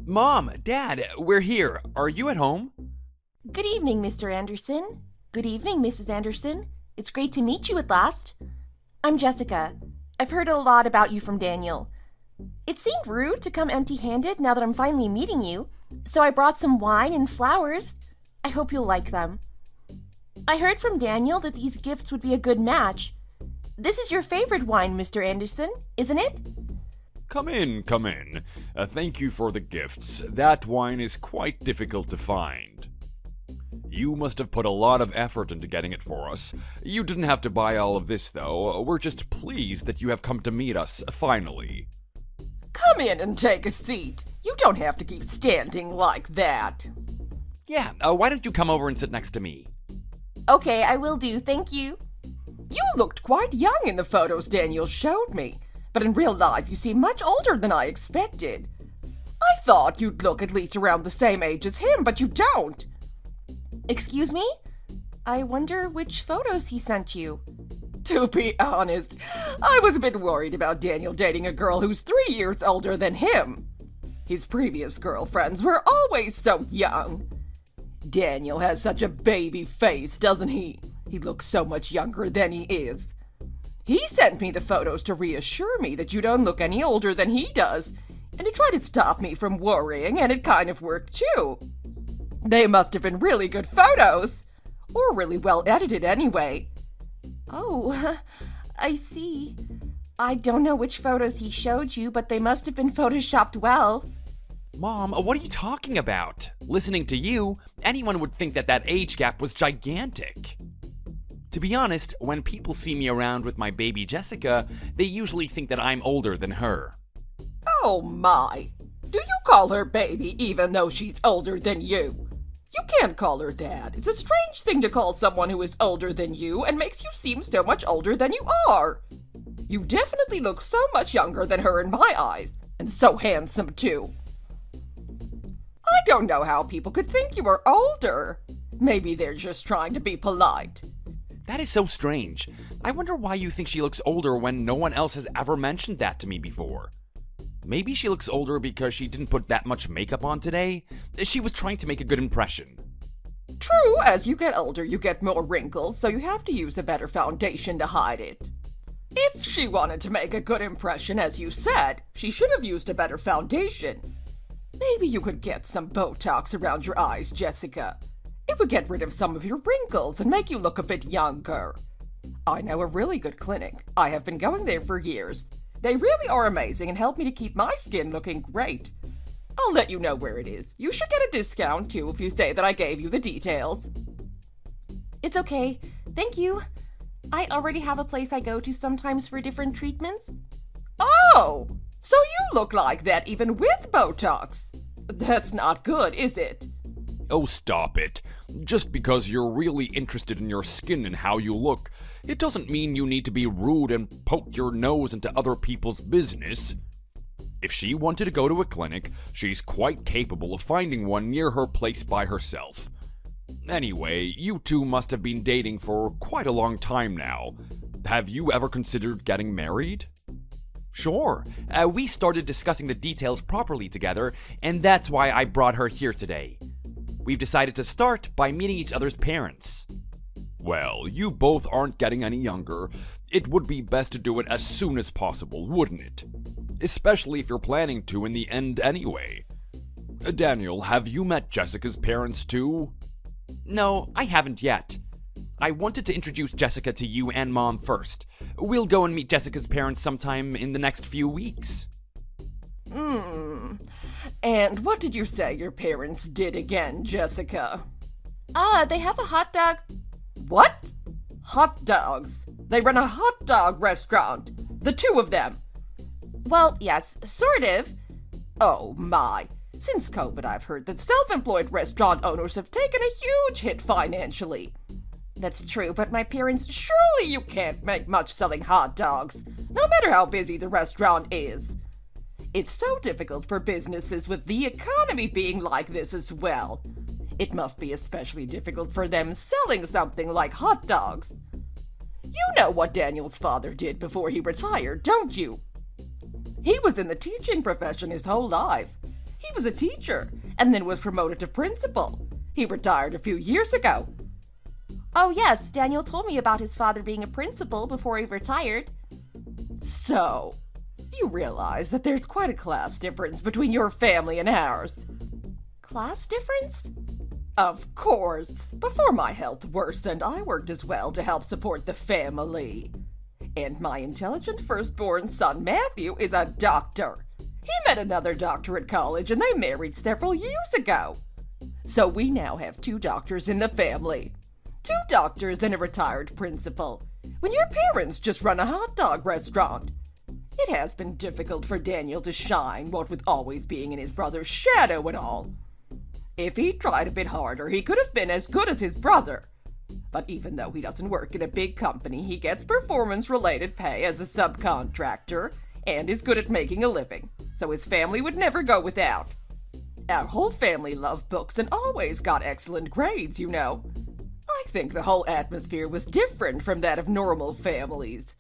Mom, Dad, we're here. Are you at home? Good evening, Mr. Anderson. Good evening, Mrs. Anderson. It's great to meet you at last. I'm Jessica. I've heard a lot about you from Daniel. It seemed rude to come empty-handed now that I'm finally meeting you, so I brought some wine and flowers. I hope you'll like them. I heard from Daniel that these gifts would be a good match. This is your favorite wine, Mr. Anderson, isn't it? Come in, come in. Thank you for the gifts. That wine is quite difficult to find. You must have put a lot of effort into getting it for us. You didn't have to buy all of this, though. We're just pleased that you have come to meet us, finally. Come in and take a seat. You don't have to keep standing like that. Yeah, why don't you come over and sit next to me? Okay, I will do, thank you. You looked quite young in the photos Daniel showed me, but in real life you seem much older than I expected. I thought you'd look at least around the same age as him, but you don't. Excuse me? I wonder which photos he sent you. To be honest, I was a bit worried about Daniel dating a girl who's 3 years older than him. His previous girlfriends were always so young. Daniel has such a baby face, doesn't he? He looks so much younger than he is. He sent me the photos to reassure me that you don't look any older than he does, and to try to stop me from worrying, and it kind of worked too. They must have been really good photos, or really well edited anyway. Oh, I see. I don't know which photos he showed you, but they must have been photoshopped well. Mom, what are you talking about? Listening to you, anyone would think that age gap was gigantic. To be honest, when people see me around with my baby Jessica, they usually think that I'm older than her. Oh my! Do you call her baby even though she's older than you? You can't call her that. It's a strange thing to call someone who is older than you and makes you seem so much older than you are. You definitely look so much younger than her in my eyes, and so handsome too. I don't know how people could think you were older. Maybe they're just trying to be polite. That is so strange. I wonder why you think she looks older when no one else has ever mentioned that to me before. Maybe she looks older because she didn't put that much makeup on today. She was trying to make a good impression. True, as you get older, you get more wrinkles, so you have to use a better foundation to hide it. If she wanted to make a good impression, as you said, she should have used a better foundation. Maybe you could get some Botox around your eyes, Jessica. It would get rid of some of your wrinkles and make you look a bit younger. I know a really good clinic. I have been going there for years. They really are amazing and help me to keep my skin looking great. I'll let you know where it is. You should get a discount too if you say that I gave you the details. It's okay. Thank you. I already have a place I go to sometimes for different treatments. Oh! So you look like that even with Botox. That's not good, is it? Oh, stop it. Just because you're really interested in your skin and how you look, it doesn't mean you need to be rude and poke your nose into other people's business. If she wanted to go to a clinic, she's quite capable of finding one near her place by herself. Anyway, you two must have been dating for quite a long time now. Have you ever considered getting married? Sure. We started discussing the details properly together, and that's why I brought her here today. We've decided to start by meeting each other's parents. Well, you both aren't getting any younger. It would be best to do it as soon as possible, wouldn't it? Especially if you're planning to in the end anyway. Daniel, have you met Jessica's parents too? No, I haven't yet. I wanted to introduce Jessica to you and Mom first. We'll go and meet Jessica's parents sometime in the next few weeks. And what did you say your parents did again, Jessica? They have a hot dog. What? Hot dogs? They run a hot dog restaurant. The two of them. Well, yes, sort of. Oh my. Since COVID, I've heard that self-employed restaurant owners have taken a huge hit financially. That's true, but my parents, surely you can't make much selling hot dogs, no matter how busy the restaurant is. It's so difficult for businesses with the economy being like this as well. It must be especially difficult for them selling something like hot dogs. You know what Daniel's father did before he retired, don't you? He was in the teaching profession his whole life. He was a teacher and then was promoted to principal. He retired a few years ago. Oh, yes, Daniel told me about his father being a principal before he retired. So, you realize that there's quite a class difference between your family and ours. Class difference? Of course. Before my health worsened, I worked as well to help support the family. And my intelligent firstborn son, Matthew, is a doctor. He met another doctor at college and they married several years ago. So we now have 2 doctors in the family. 2 doctors and a retired principal. When your parents just run a hot dog restaurant. It has been difficult for Daniel to shine, what with always being in his brother's shadow and all. If he tried a bit harder, he could have been as good as his brother. But even though he doesn't work in a big company, he gets performance-related pay as a subcontractor and is good at making a living, so his family would never go without. Our whole family loved books and always got excellent grades, you know. I think the whole atmosphere was different from that of normal families.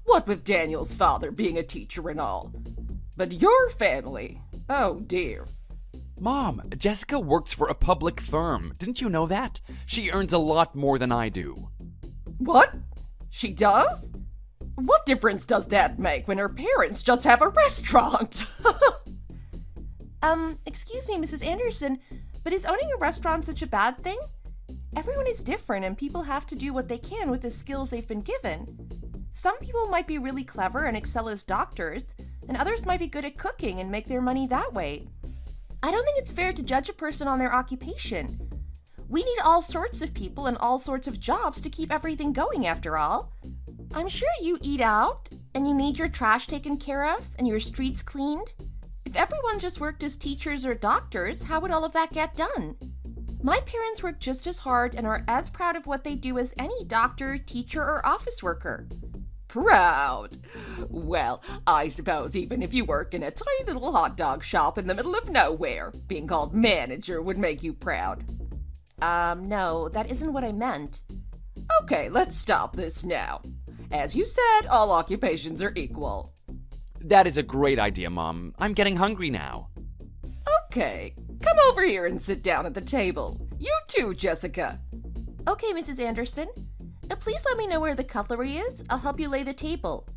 What with Daniel's father being a teacher and all. But your family, oh dear. Mom, Jessica works for a public firm. Didn't you know that? She earns a lot more than I do. What? She does? What difference does that make when her parents just have a restaurant? Excuse me, Mrs. Anderson, but is owning a restaurant such a bad thing? Everyone is different and people have to do what they can with the skills they've been given. Some people might be really clever and excel as doctors, and others might be good at cooking and make their money that way. I don't think it's fair to judge a person on their occupation. We need all sorts of people and all sorts of jobs to keep everything going after all. I'm sure you eat out, and you need your trash taken care of, and your streets cleaned. If everyone just worked as teachers or doctors, how would all of that get done? My parents work just as hard and are as proud of what they do as any doctor, teacher, or office worker. Proud? Well, I suppose even if you work in a tiny little hot dog shop in the middle of nowhere, being called manager would make you proud. No, that isn't what I meant. Okay, let's stop this now. As you said, all occupations are equal. That is a great idea, Mom. I'm getting hungry now. Okay, come over here and sit down at the table. You too, Jessica. Okay, Mrs. Anderson. Please let me know where the cutlery is. I'll help you lay the table.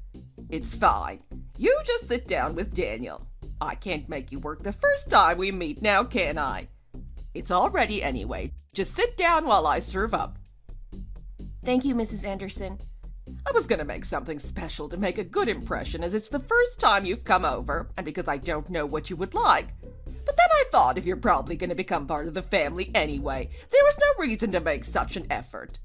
It's fine. You just sit down with Daniel. I can't make you work the first time we meet now, can I? It's all ready anyway. Just sit down while I serve up. Thank you, Mrs. Anderson. I was gonna make something special to make a good impression as it's the first time you've come over, and because I don't know what you would like. But then I thought if you're probably gonna become part of the family anyway, there was no reason to make such an effort.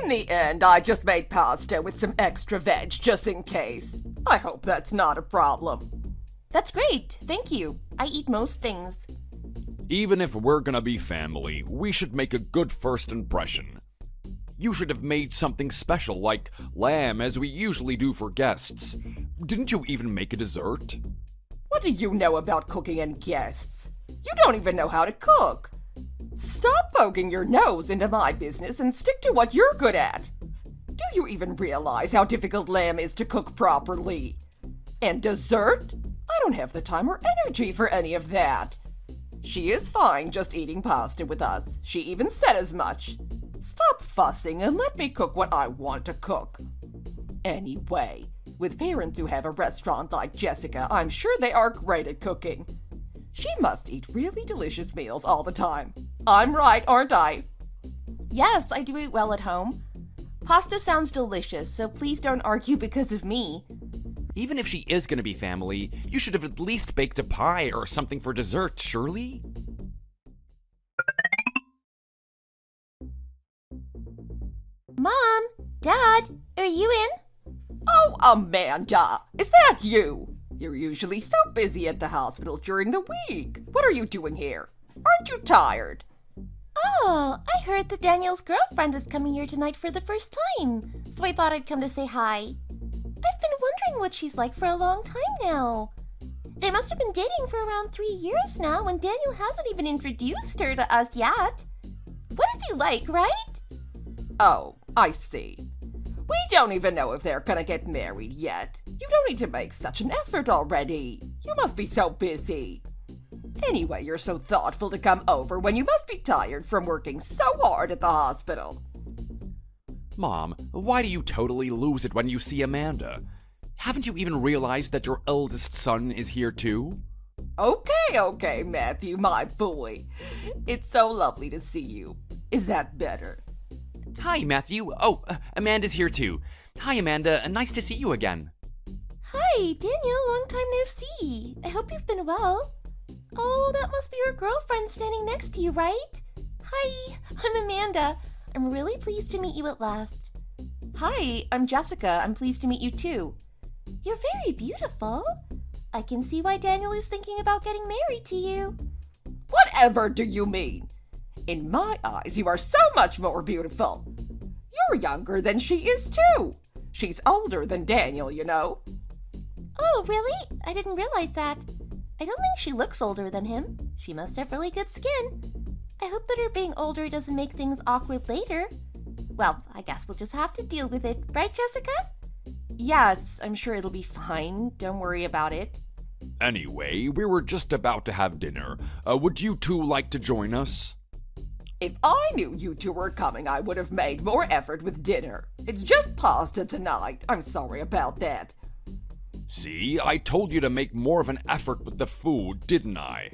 In the end, I just made pasta with some extra veg just in case. I hope that's not a problem. That's great. Thank you. I eat most things. Even if we're gonna be family, we should make a good first impression. You should have made something special like lamb as we usually do for guests. Didn't you even make a dessert? What do you know about cooking and guests? You don't even know how to cook. Stop poking your nose into my business and stick to what you're good at. Do you even realize how difficult lamb is to cook properly? And dessert? I don't have the time or energy for any of that. She is fine just eating pasta with us. She even said as much. Stop fussing and let me cook what I want to cook. Anyway, with parents who have a restaurant like Jessica, I'm sure they are great at cooking. She must eat really delicious meals all the time. I'm right, aren't I? Yes, I do eat well at home. Pasta sounds delicious, so please don't argue because of me. Even if she is gonna be family, you should have at least baked a pie or something for dessert, surely? Mom, Dad, are you in? Oh, Amanda, is that you? You're usually so busy at the hospital during the week. What are you doing here? Aren't you tired? Oh, I heard that Daniel's girlfriend was coming here tonight for the first time, so I thought I'd come to say hi. I've been wondering what she's like for a long time now. They must have been dating for around 3 years now, and Daniel hasn't even introduced her to us yet. What is he like, right? Oh, I see. We don't even know if they're gonna get married yet. You don't need to make such an effort already. You must be so busy. Anyway, you're so thoughtful to come over when you must be tired from working so hard at the hospital. Mom, why do you totally lose it when you see Amanda? Haven't you even realized that your eldest son is here too? Okay, Matthew, my boy. It's so lovely to see you. Is that better? Hi, Matthew. Oh, Amanda's here too. Hi, Amanda. Nice to see you again. Hi, Daniel, long time no see. I hope you've been well. Oh, that must be your girlfriend standing next to you, right? Hi, I'm Amanda. I'm really pleased to meet you at last. Hi, I'm Jessica. I'm pleased to meet you too. You're very beautiful. I can see why Daniel is thinking about getting married to you. Whatever do you mean? In my eyes, you are so much more beautiful. You're younger than she is too. She's older than Daniel, you know. Oh, really? I didn't realize that. I don't think she looks older than him. She must have really good skin. I hope that her being older doesn't make things awkward later. Well, I guess we'll just have to deal with it, right, Jessica? Yes, I'm sure it'll be fine. Don't worry about it. Anyway, we were just about to have dinner. Would you two like to join us? If I knew you two were coming, I would have made more effort with dinner. It's just pasta tonight. I'm sorry about that. See, I told you to make more of an effort with the food, didn't I?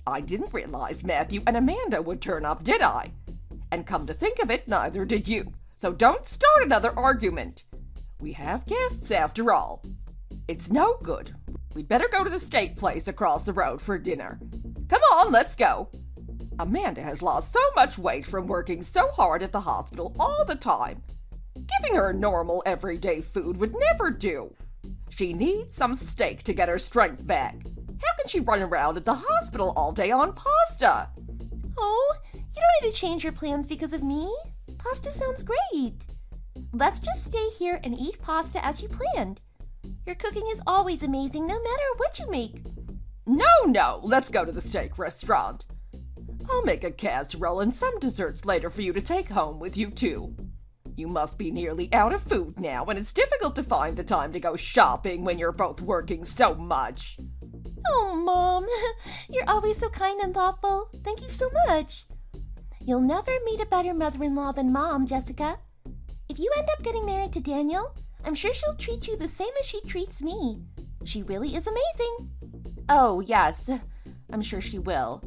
I didn't realize Matthew and Amanda would turn up, did I? And come to think of it, neither did you. So don't start another argument. We have guests after all. It's no good. We'd better go to the steak place across the road for dinner. Come on, let's go. Amanda has lost so much weight from working so hard at the hospital all the time. Giving her normal everyday food would never do. She needs some steak to get her strength back. How can she run around at the hospital all day on pasta? Oh, you don't need to change your plans because of me. Pasta sounds great. Let's just stay here and eat pasta as you planned. Your cooking is always amazing no matter what you make. No, let's go to the steak restaurant. I'll make a casserole and some desserts later for you to take home with you too. You must be nearly out of food now, and it's difficult to find the time to go shopping when you're both working so much. Oh, Mom, you're always so kind and thoughtful. Thank you so much. You'll never meet a better mother-in-law than Mom, Jessica. If you end up getting married to Daniel, I'm sure she'll treat you the same as she treats me. She really is amazing. Oh, yes, I'm sure she will.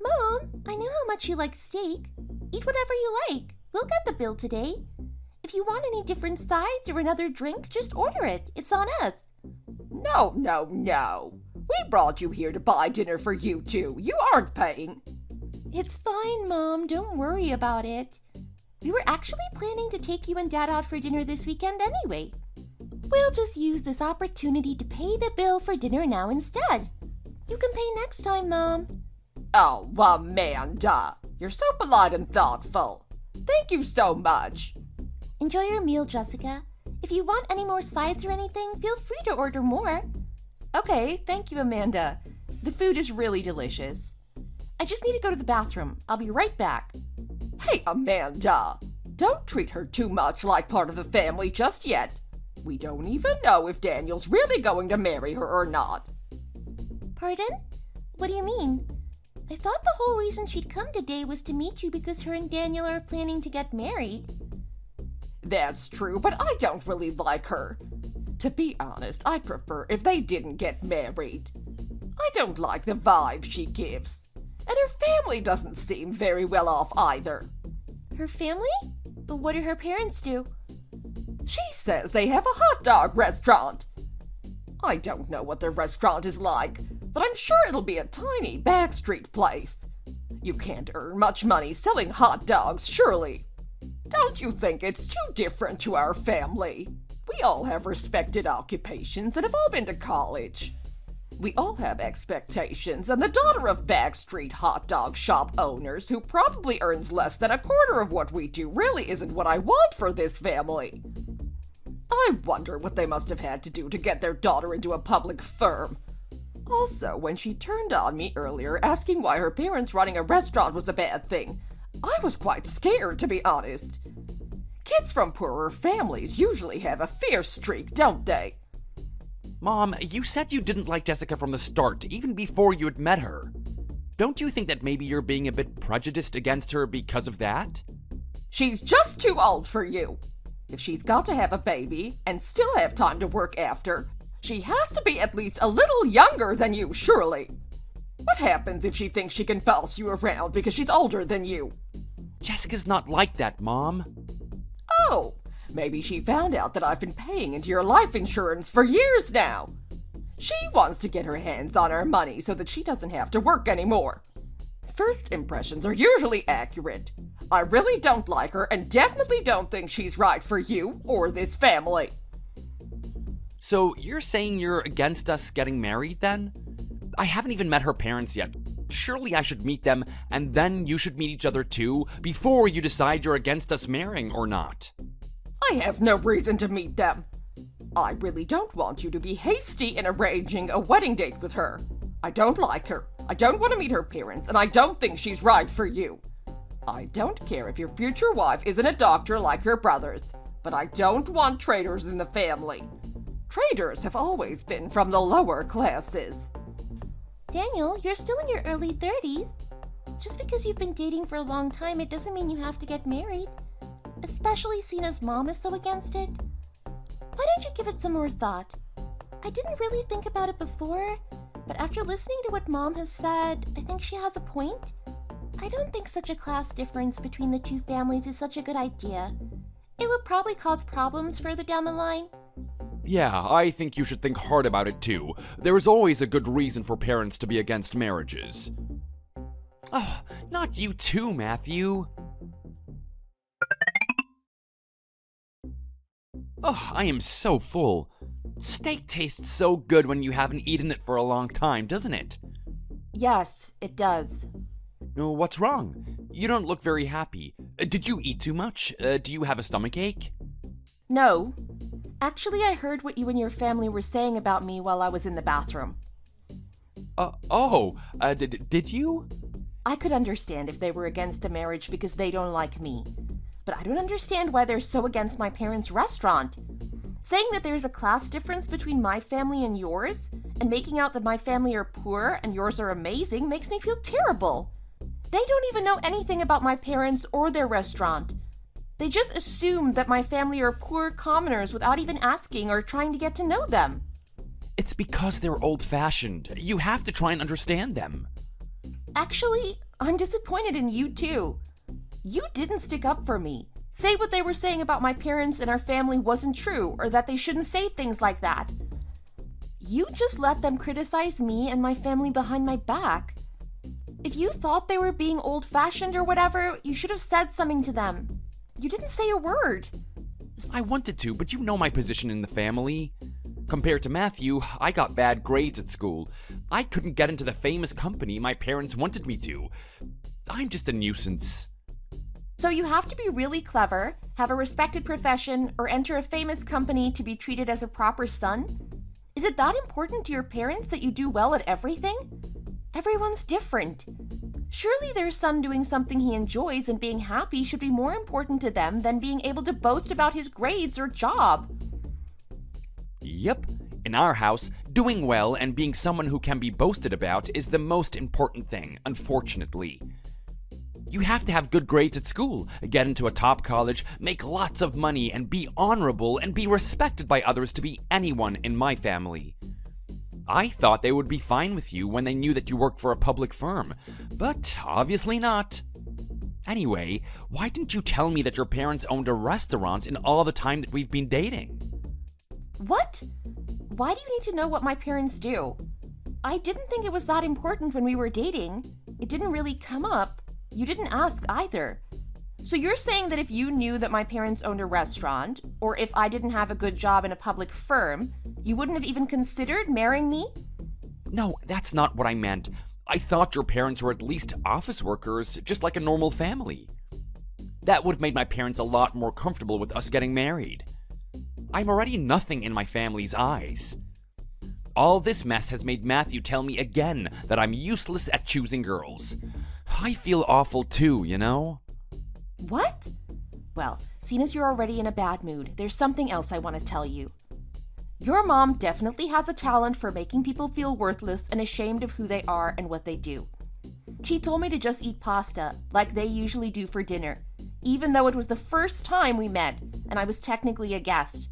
Mom, I know how much you like steak. Eat whatever you like. We'll get the bill today. If you want any different sides or another drink, just order it. It's on us. No. We brought you here to buy dinner for you two. You aren't paying. It's fine, Mom. Don't worry about it. We were actually planning to take you and Dad out for dinner this weekend anyway. We'll just use this opportunity to pay the bill for dinner now instead. You can pay next time, Mom. Oh, Amanda, you're so polite and thoughtful. Thank you so much. Enjoy your meal, Jessica. If you want any more sides or anything, feel free to order more. Okay, thank you, Amanda. The food is really delicious. I just need to go to the bathroom. I'll be right back. Hey, Amanda, don't treat her too much like part of the family just yet. We don't even know if Daniel's really going to marry her or not. Pardon? What do you mean? I thought the whole reason she'd come today was to meet you because her and Daniel are planning to get married. That's true, but I don't really like her. To be honest, I'd prefer if they didn't get married. I don't like the vibe she gives. And her family doesn't seem very well off either. Her family? But what do her parents do? She says they have a hot dog restaurant. I don't know what their restaurant is like, but I'm sure it'll be a tiny backstreet place. You can't earn much money selling hot dogs, surely. Don't you think it's too different to our family? We all have respected occupations and have all been to college. We all have expectations, and the daughter of backstreet hot dog shop owners who probably earns less than a quarter of what we do really isn't what I want for this family. I wonder what they must have had to do to get their daughter into a public firm. Also, when she turned on me earlier asking why her parents running a restaurant was a bad thing, I was quite scared, to be honest. Kids from poorer families usually have a fierce streak, don't they? Mom, you said you didn't like Jessica from the start, even before you had met her. Don't you think that maybe you're being a bit prejudiced against her because of that? She's just too old for you. If she's got to have a baby and still have time to work after, she has to be at least a little younger than you, surely. What happens if she thinks she can boss you around because she's older than you? Jessica's not like that, Mom. Oh, maybe she found out that I've been paying into your life insurance for years now. She wants to get her hands on our money so that she doesn't have to work anymore. First impressions are usually accurate. I really don't like her and definitely don't think she's right for you or this family. So you're saying you're against us getting married then? I haven't even met her parents yet. Surely I should meet them, and then you should meet each other too, before you decide you're against us marrying or not. I have no reason to meet them. I really don't want you to be hasty in arranging a wedding date with her. I don't like her. I don't want to meet her parents, and I don't think she's right for you. I don't care if your future wife isn't a doctor like your brothers, but I don't want traitors in the family. Traitors have always been from the lower classes. Daniel, you're still in your early 30s. Just because you've been dating for a long time, it doesn't mean you have to get married. Especially seeing as Mom is so against it. Why don't you give it some more thought? I didn't really think about it before, but after listening to what Mom has said, I think she has a point. I don't think such a class difference between the two families is such a good idea. It would probably cause problems further down the line. Yeah, I think you should think hard about it too. There is always a good reason for parents to be against marriages. Oh, not you too, Matthew. Oh, I am so full. Steak tastes so good when you haven't eaten it for a long time, doesn't it? Yes, it does. Oh, what's wrong? You don't look very happy. Did you eat too much? Do you have a stomachache? No. Actually, I heard what you and your family were saying about me while I was in the bathroom. Did you? I could understand if they were against the marriage because they don't like me. But I don't understand why they're so against my parents' restaurant. Saying that there's a class difference between my family and yours, and making out that my family are poor and yours are amazing makes me feel terrible. They don't even know anything about my parents or their restaurant. They just assume that my family are poor commoners without even asking or trying to get to know them. It's because they're old-fashioned. You have to try and understand them. Actually, I'm disappointed in you too. You didn't stick up for me. Say what they were saying about my parents and our family wasn't true, or that they shouldn't say things like that. You just let them criticize me and my family behind my back. If you thought they were being old-fashioned or whatever, you should have said something to them. You didn't say a word. I wanted to, but you know my position in the family. Compared to Matthew, I got bad grades at school. I couldn't get into the famous company my parents wanted me to. I'm just a nuisance. So you have to be really clever, have a respected profession, or enter a famous company to be treated as a proper son? Is it that important to your parents that you do well at everything? Everyone's different. Surely their son doing something he enjoys and being happy should be more important to them than being able to boast about his grades or job. Yep. In our house, doing well and being someone who can be boasted about is the most important thing, unfortunately. You have to have good grades at school, get into a top college, make lots of money, and be honorable and be respected by others to be anyone in my family. I thought they would be fine with you when they knew that you worked for a public firm, but obviously not. Anyway, why didn't you tell me that your parents owned a restaurant in all the time that we've been dating? What? Why do you need to know what my parents do? I didn't think it was that important when we were dating. It didn't really come up. You didn't ask either. So you're saying that if you knew that my parents owned a restaurant, or if I didn't have a good job in a public firm, you wouldn't have even considered marrying me? No, that's not what I meant. I thought your parents were at least office workers, just like a normal family. That would have made my parents a lot more comfortable with us getting married. I'm already nothing in my family's eyes. All this mess has made Matthew tell me again that I'm useless at choosing girls. I feel awful too, you know? What? Well, seeing as you're already in a bad mood, there's something else I want to tell you. Your mom definitely has a talent for making people feel worthless and ashamed of who they are and what they do. She told me to just eat pasta, like they usually do for dinner, even though it was the first time we met, and I was technically a guest.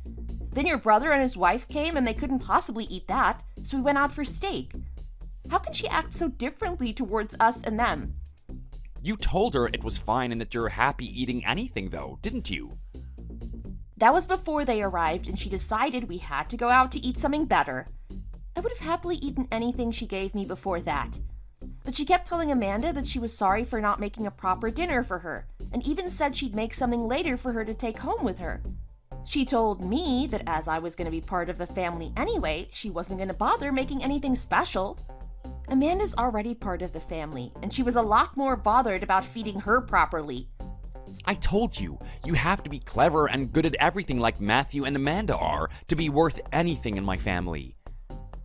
Then your brother and his wife came and they couldn't possibly eat that, so we went out for steak. How can she act so differently towards us and them? You told her it was fine and that you're happy eating anything, though, didn't you? That was before they arrived and she decided we had to go out to eat something better. I would have happily eaten anything she gave me before that. But she kept telling Amanda that she was sorry for not making a proper dinner for her, and even said she'd make something later for her to take home with her. She told me that as I was going to be part of the family anyway, she wasn't going to bother making anything special. Amanda's already part of the family, and she was a lot more bothered about feeding her properly. I told you, you have to be clever and good at everything like Matthew and Amanda are to be worth anything in my family.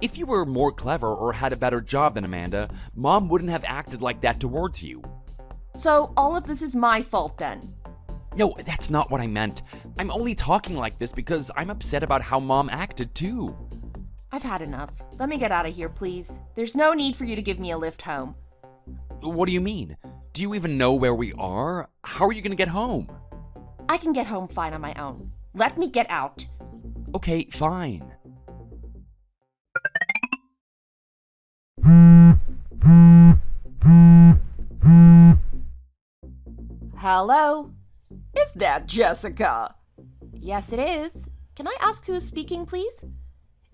If you were more clever or had a better job than Amanda, Mom wouldn't have acted like that towards you. So all of this is my fault then? No, that's not what I meant. I'm only talking like this because I'm upset about how Mom acted too. I've had enough. Let me get out of here, please. There's no need for you to give me a lift home. What do you mean? Do you even know where we are? How are you gonna get home? I can get home fine on my own. Let me get out. Okay, fine. Hello? Is that Jessica? Yes, it is. Can I ask who's speaking, please?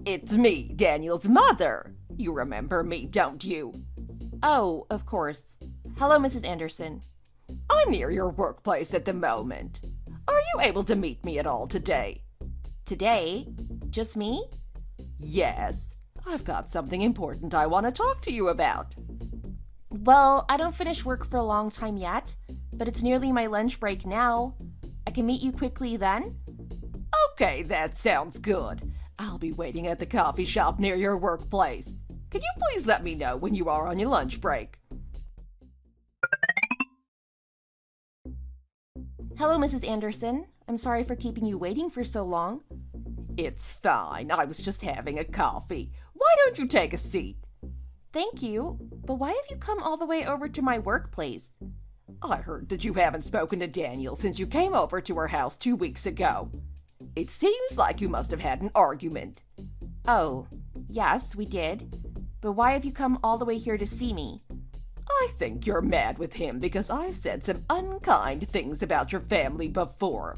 It's me, Daniel's mother. You remember me, don't you? Oh, of course. Hello, Mrs. Anderson. I'm near your workplace at the moment. Are you able to meet me at all today? Today? Just me? Yes. I've got something important I want to talk to you about. Well, I don't finish work for a long time yet, but it's nearly my lunch break now. I can meet you quickly then? Okay, that sounds good. I'll be waiting at the coffee shop near your workplace. Could you please let me know when you are on your lunch break? Hello, Mrs. Anderson. I'm sorry for keeping you waiting for so long. It's fine. I was just having a coffee. Why don't you take a seat? Thank you, but why have you come all the way over to my workplace? I heard that you haven't spoken to Daniel since you came over to our house 2 weeks ago. It seems like you must have had an argument. Oh, yes, we did. But why have you come all the way here to see me? I think you're mad with him because I said some unkind things about your family before.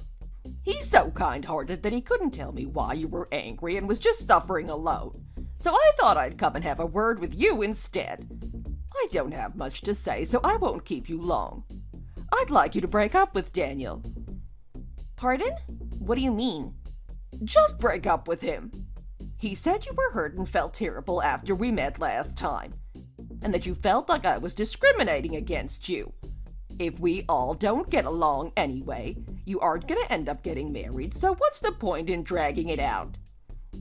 He's so kind-hearted that he couldn't tell me why you were angry and was just suffering alone. So I thought I'd come and have a word with you instead. I don't have much to say, so I won't keep you long. I'd like you to break up with Daniel. Pardon? What do you mean? Just break up with him. He said you were hurt and felt terrible after we met last time, and that you felt like I was discriminating against you. If we all don't get along anyway, you aren't going to end up getting married, so what's the point in dragging it out?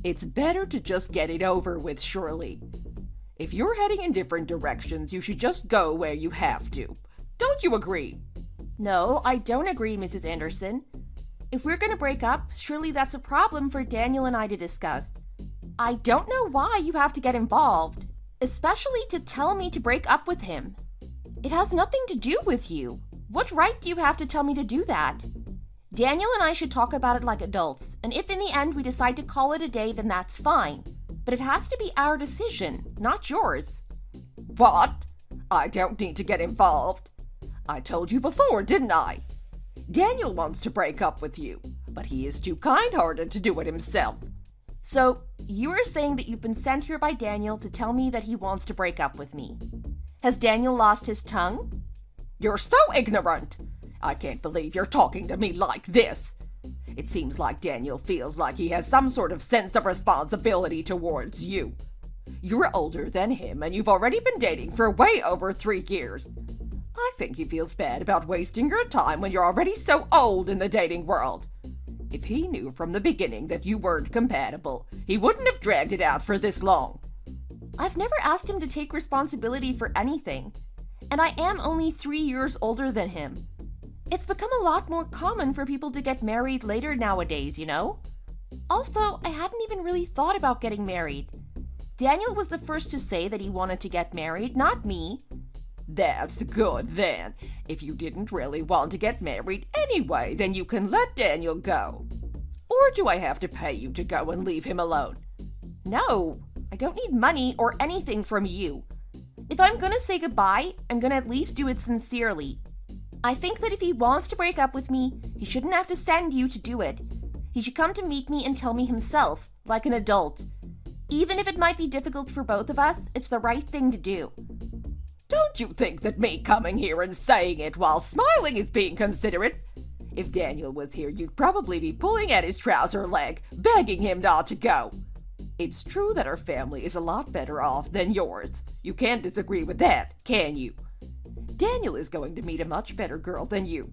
It's better to just get it over with, Shirley. If you're heading in different directions, you should just go where you have to. Don't you agree? No, I don't agree, Mrs. Anderson. If we're going to break up, surely that's a problem for Daniel and I to discuss. I don't know why you have to get involved, especially to tell me to break up with him. It has nothing to do with you. What right do you have to tell me to do that? Daniel and I should talk about it like adults, and if in the end we decide to call it a day, then that's fine. But it has to be our decision, not yours. What? I don't need to get involved. I told you before, didn't I? Daniel wants to break up with you, but he is too kind-hearted to do it himself. So, you are saying that you've been sent here by Daniel to tell me that he wants to break up with me. Has Daniel lost his tongue? You're so ignorant. I can't believe you're talking to me like this. It seems like Daniel feels like he has some sort of sense of responsibility towards you. You're older than him, and you've already been dating for way over 3 years. I think he feels bad about wasting your time when you're already so old in the dating world. If he knew from the beginning that you weren't compatible, he wouldn't have dragged it out for this long. I've never asked him to take responsibility for anything, and I am only 3 years older than him. It's become a lot more common for people to get married later nowadays, you know? Also, I hadn't even really thought about getting married. Daniel was the first to say that he wanted to get married, not me. That's good then. If you didn't really want to get married anyway, then you can let Daniel go. Or do I have to pay you to go and leave him alone? No, I don't need money or anything from you. If I'm gonna say goodbye, I'm gonna at least do it sincerely. I think that if he wants to break up with me, he shouldn't have to send you to do it. He should come to meet me and tell me himself, like an adult. Even if it might be difficult for both of us, it's the right thing to do. Don't you think that me coming here and saying it while smiling is being considerate? If Daniel was here, you'd probably be pulling at his trouser leg, begging him not to go. It's true that our family is a lot better off than yours. You can't disagree with that, can you? Daniel is going to meet a much better girl than you.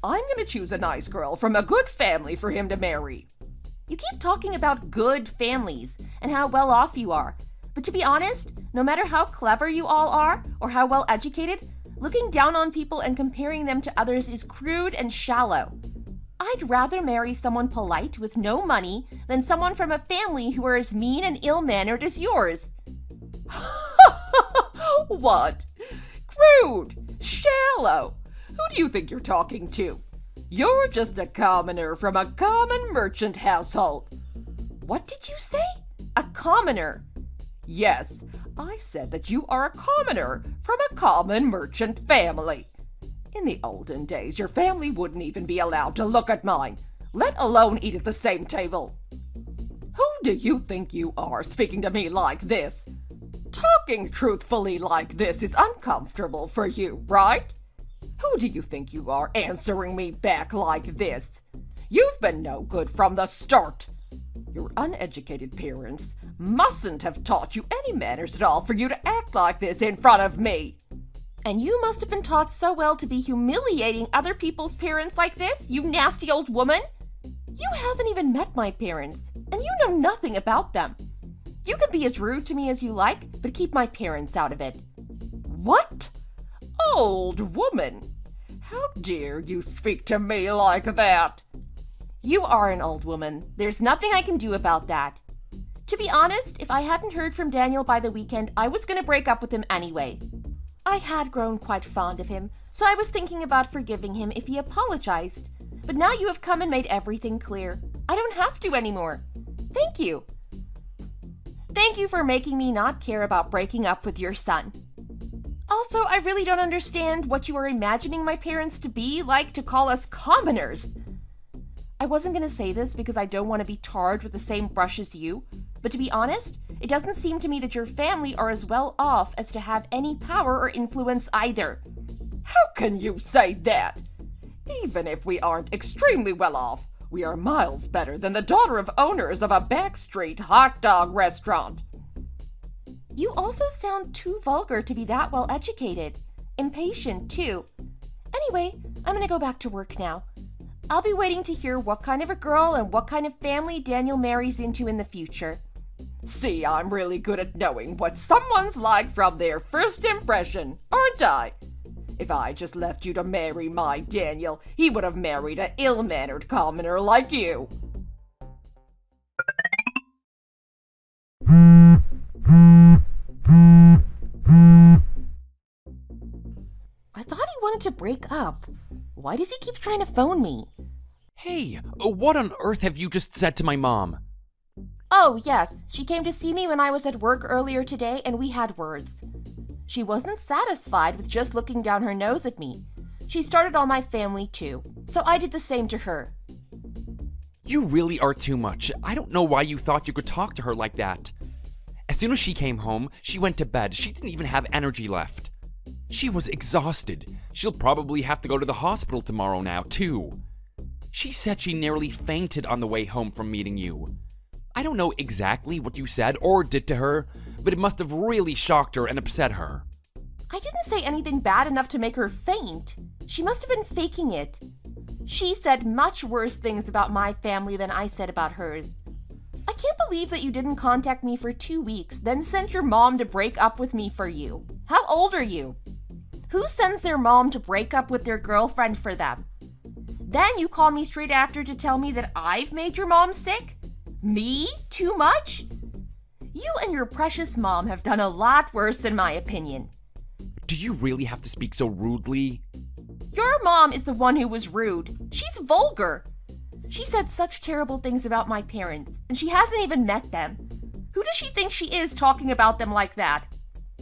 I'm going to choose a nice girl from a good family for him to marry. You keep talking about good families and how well off you are. But to be honest, no matter how clever you all are or how well educated, looking down on people and comparing them to others is crude and shallow. I'd rather marry someone polite with no money than someone from a family who are as mean and ill-mannered as yours. What? Crude? Shallow? Who do you think you're talking to? You're just a commoner from a common merchant household. What did you say? A commoner? Yes, I said that you are a commoner from a common merchant family. In the olden days, your family wouldn't even be allowed to look at mine, let alone eat at the same table. Who do you think you are, speaking to me like this? Talking truthfully like this is uncomfortable for you, right? Who do you think you are, answering me back like this? You've been no good from the start. Your uneducated parents mustn't have taught you any manners at all for you to act like this in front of me. And you must have been taught so well to be humiliating other people's parents like this, you nasty old woman. You haven't even met my parents, and you know nothing about them. You can be as rude to me as you like, but keep my parents out of it. What? Old woman? How dare you speak to me like that? You are an old woman. There's nothing I can do about that. To be honest, if I hadn't heard from Daniel by the weekend, I was going to break up with him anyway. I had grown quite fond of him, so I was thinking about forgiving him if he apologized. But now you have come and made everything clear. I don't have to anymore. Thank you. Thank you for making me not care about breaking up with your son. Also, I really don't understand what you are imagining my parents to be like to call us commoners. I wasn't going to say this because I don't want to be tarred with the same brush as you, but to be honest, it doesn't seem to me that your family are as well off as to have any power or influence either. How can you say that? Even if we aren't extremely well off, we are miles better than the daughter of owners of a backstreet hot dog restaurant. You also sound too vulgar to be that well educated. Impatient, too. Anyway, I'm going to go back to work now. I'll be waiting to hear what kind of a girl and what kind of family Daniel marries into in the future. See, I'm really good at knowing what someone's like from their first impression, aren't I? If I just left you to marry my Daniel, he would have married an ill-mannered commoner like you. I thought he wanted to break up. Why does he keep trying to phone me? Hey, what on earth have you just said to my mom? Oh, yes. She came to see me when I was at work earlier today, and we had words. She wasn't satisfied with just looking down her nose at me. She started on my family, too, so I did the same to her. You really are too much. I don't know why you thought you could talk to her like that. As soon as she came home, she went to bed. She didn't even have energy left. She was exhausted. She'll probably have to go to the hospital tomorrow now, too. She said she nearly fainted on the way home from meeting you. I don't know exactly what you said or did to her, but it must have really shocked her and upset her. I didn't say anything bad enough to make her faint. She must have been faking it. She said much worse things about my family than I said about hers. I can't believe that you didn't contact me for 2 weeks, then sent your mom to break up with me for you. How old are you? Who sends their mom to break up with their girlfriend for them? Then you call me straight after to tell me that I've made your mom sick? Me? Too much? You and your precious mom have done a lot worse in my opinion. Do you really have to speak so rudely? Your mom is the one who was rude. She's vulgar. She said such terrible things about my parents, and she hasn't even met them. Who does she think she is talking about them like that?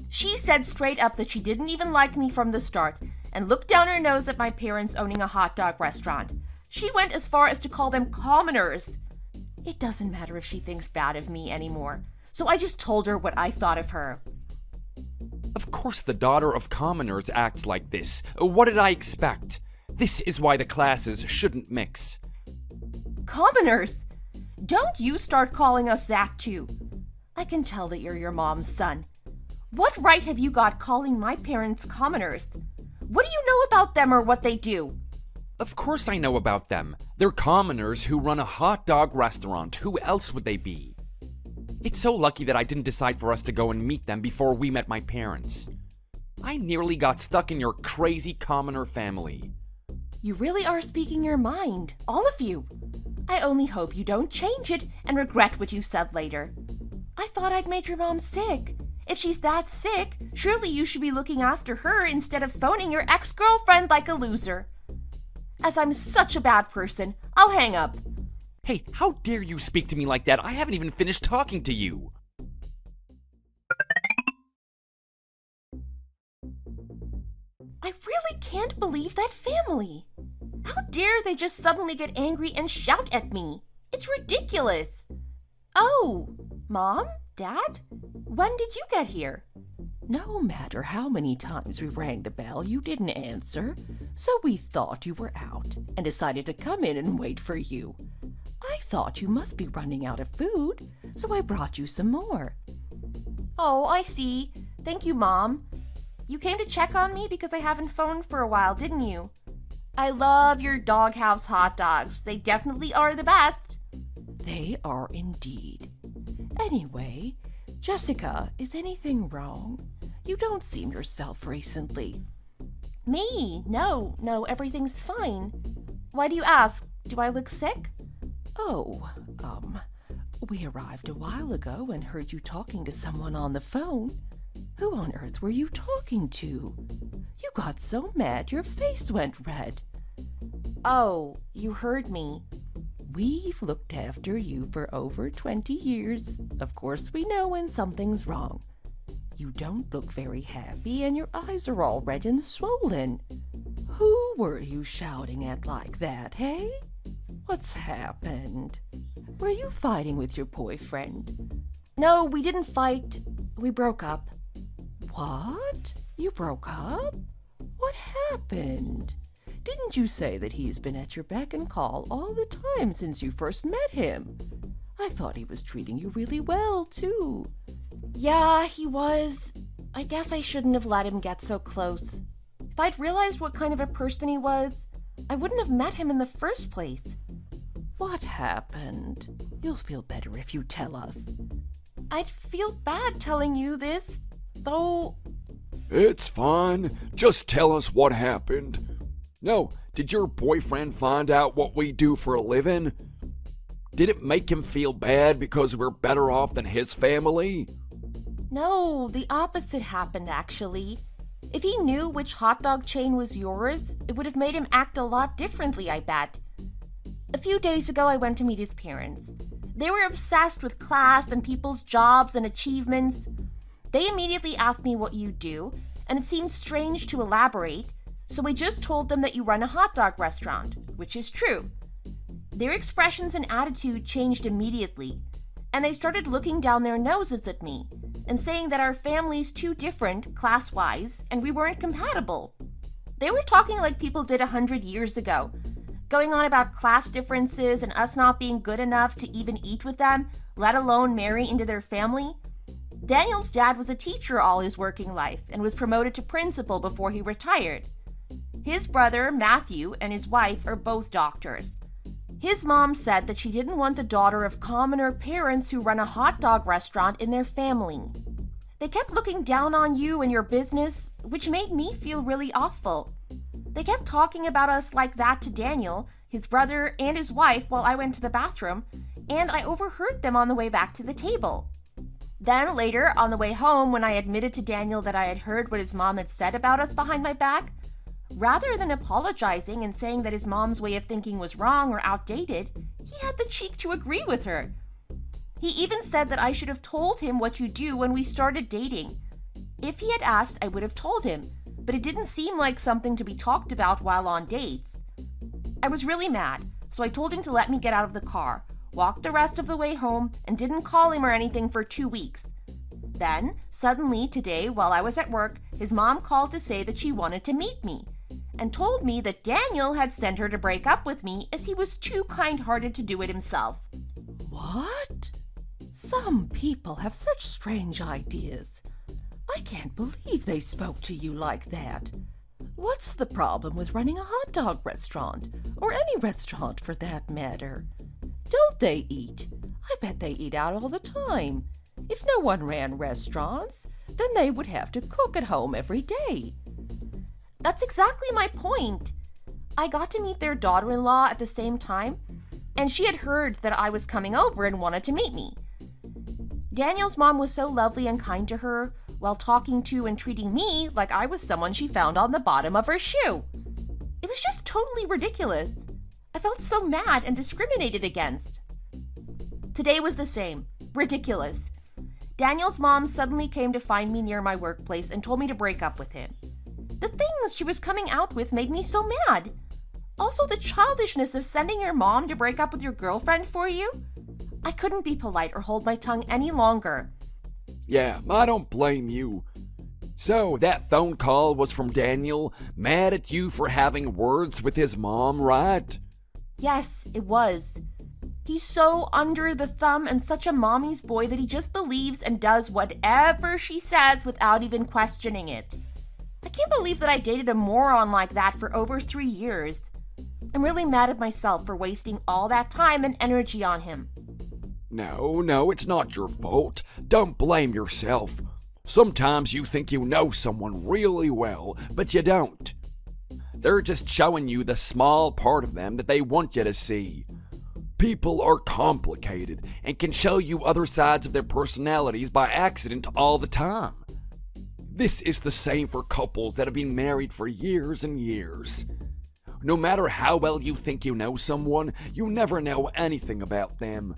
She said straight up that she didn't even like me from the start, and looked down her nose at my parents owning a hot dog restaurant. She went as far as to call them commoners. It doesn't matter if she thinks bad of me anymore, so I just told her what I thought of her. Of course the daughter of commoners acts like this. What did I expect? This is why the classes shouldn't mix. Commoners? Don't you start calling us that too. I can tell that you're your mom's son. What right have you got calling my parents commoners? What do you know about them or what they do? Of course I know about them. They're commoners who run a hot dog restaurant. Who else would they be? It's so lucky that I didn't decide for us to go and meet them before we met my parents. I nearly got stuck in your crazy commoner family. You really are speaking your mind, all of you. I only hope you don't change it and regret what you said later. I thought I'd made your mom sick. If she's that sick, surely you should be looking after her instead of phoning your ex-girlfriend like a loser. As I'm such a bad person, I'll hang up. Hey, how dare you speak to me like that? I haven't even finished talking to you. I really can't believe that family. How dare they just suddenly get angry and shout at me? It's ridiculous. Oh, Mom? Dad? When did you get here? No matter how many times we rang the bell, you didn't answer, so we thought you were out and decided to come in and wait for you. I thought you must be running out of food, so I brought you some more. Oh, I see. Thank you, Mom. You came to check on me because I haven't phoned for a while, didn't you? I love your doghouse hot dogs. They definitely are the best. They are indeed. Anyway, Jessica, is anything wrong? You don't seem yourself recently. Me? No, everything's fine. Why do you ask? Do I look sick? Oh, we arrived a while ago and heard you talking to someone on the phone. Who on earth were you talking to? You got so mad your face went red. Oh, you heard me. We've looked after you for over 20 years. Of course we know when something's wrong. You don't look very happy and your eyes are all red and swollen. Who were you shouting at like that, hey? What's happened? Were you fighting with your boyfriend? No, we didn't fight. We broke up. What? You broke up? What happened? Didn't you say that he's been at your beck and call all the time since you first met him? I thought he was treating you really well, too. Yeah, he was. I guess I shouldn't have let him get so close. If I'd realized what kind of a person he was, I wouldn't have met him in the first place. What happened? You'll feel better if you tell us. I'd feel bad telling you this, though. It's fine. Just tell us what happened. No, did your boyfriend find out what we do for a living? Did it make him feel bad because we're better off than his family? No, the opposite happened, actually. If he knew which hot dog chain was yours, it would have made him act a lot differently, I bet. A few days ago, I went to meet his parents. They were obsessed with class and people's jobs and achievements. They immediately asked me what you do, and it seemed strange to elaborate, so I just told them that you run a hot dog restaurant, which is true. Their expressions and attitude changed immediately, and they started looking down their noses at me and saying that our family's too different class-wise and we weren't compatible. They were talking like people did 100 years ago, going on about class differences and us not being good enough to even eat with them, let alone marry into their family. Daniel's dad was a teacher all his working life and was promoted to principal before he retired. His brother, Matthew, and his wife are both doctors. His mom said that she didn't want the daughter of commoner parents who run a hot dog restaurant in their family. They kept looking down on you and your business, which made me feel really awful. They kept talking about us like that to Daniel, his brother, and his wife while I went to the bathroom, and I overheard them on the way back to the table. Then later, on the way home, when I admitted to Daniel that I had heard what his mom had said about us behind my back, rather than apologizing and saying that his mom's way of thinking was wrong or outdated, he had the cheek to agree with her. He even said that I should have told him what you do when we started dating. If he had asked, I would have told him, but it didn't seem like something to be talked about while on dates. I was really mad, so I told him to let me get out of the car, walked the rest of the way home, and didn't call him or anything for 2 weeks. Then, suddenly today, while I was at work, his mom called to say that she wanted to meet me, and told me that Daniel had sent her to break up with me as he was too kind-hearted to do it himself. What? Some people have such strange ideas. I can't believe they spoke to you like that. What's the problem with running a hot dog restaurant, or any restaurant for that matter? Don't they eat? I bet they eat out all the time. If no one ran restaurants, then they would have to cook at home every day. That's exactly my point. I got to meet their daughter-in-law at the same time, and she had heard that I was coming over and wanted to meet me. Daniel's mom was so lovely and kind to her, while talking to and treating me like I was someone she found on the bottom of her shoe. It was just totally ridiculous. I felt so mad and discriminated against. Today was the same. Ridiculous. Daniel's mom suddenly came to find me near my workplace and told me to break up with him. The things she was coming out with made me so mad. Also, the childishness of sending your mom to break up with your girlfriend for you. I couldn't be polite or hold my tongue any longer. Yeah, I don't blame you. So, that phone call was from Daniel, mad at you for having words with his mom, right? Yes, it was. He's so under the thumb and such a mommy's boy that he just believes and does whatever she says without even questioning it. I can't believe that I dated a moron like that for over 3 years. I'm really mad at myself for wasting all that time and energy on him. No, it's not your fault. Don't blame yourself. Sometimes you think you know someone really well, but you don't. They're just showing you the small part of them that they want you to see. People are complicated and can show you other sides of their personalities by accident all the time. This is the same for couples that have been married for years and years. No matter how well you think you know someone, you never know anything about them.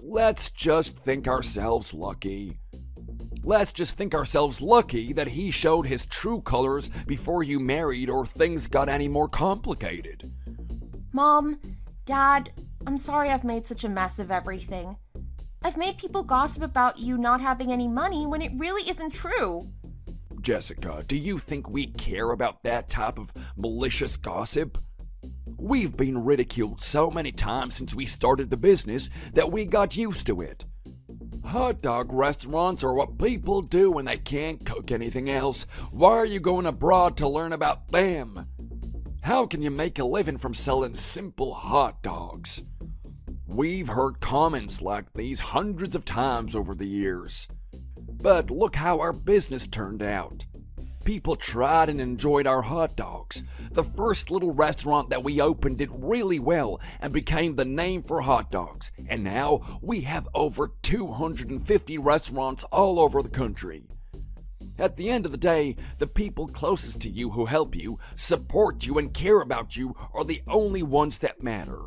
Let's just think ourselves lucky. Let's just think ourselves lucky that he showed his true colors before you married or things got any more complicated. Mom, Dad, I'm sorry I've made such a mess of everything. I've made people gossip about you not having any money when it really isn't true. Jessica, do you think we care about that type of malicious gossip? We've been ridiculed so many times since we started the business that we got used to it. Hot dog restaurants are what people do when they can't cook anything else. Why are you going abroad to learn about them? How can you make a living from selling simple hot dogs? We've heard comments like these hundreds of times over the years. But look how our business turned out. People tried and enjoyed our hot dogs. The first little restaurant that we opened did really well and became the name for hot dogs. And now we have over 250 restaurants all over the country. At the end of the day, the people closest to you who help you, support you, and care about you are the only ones that matter.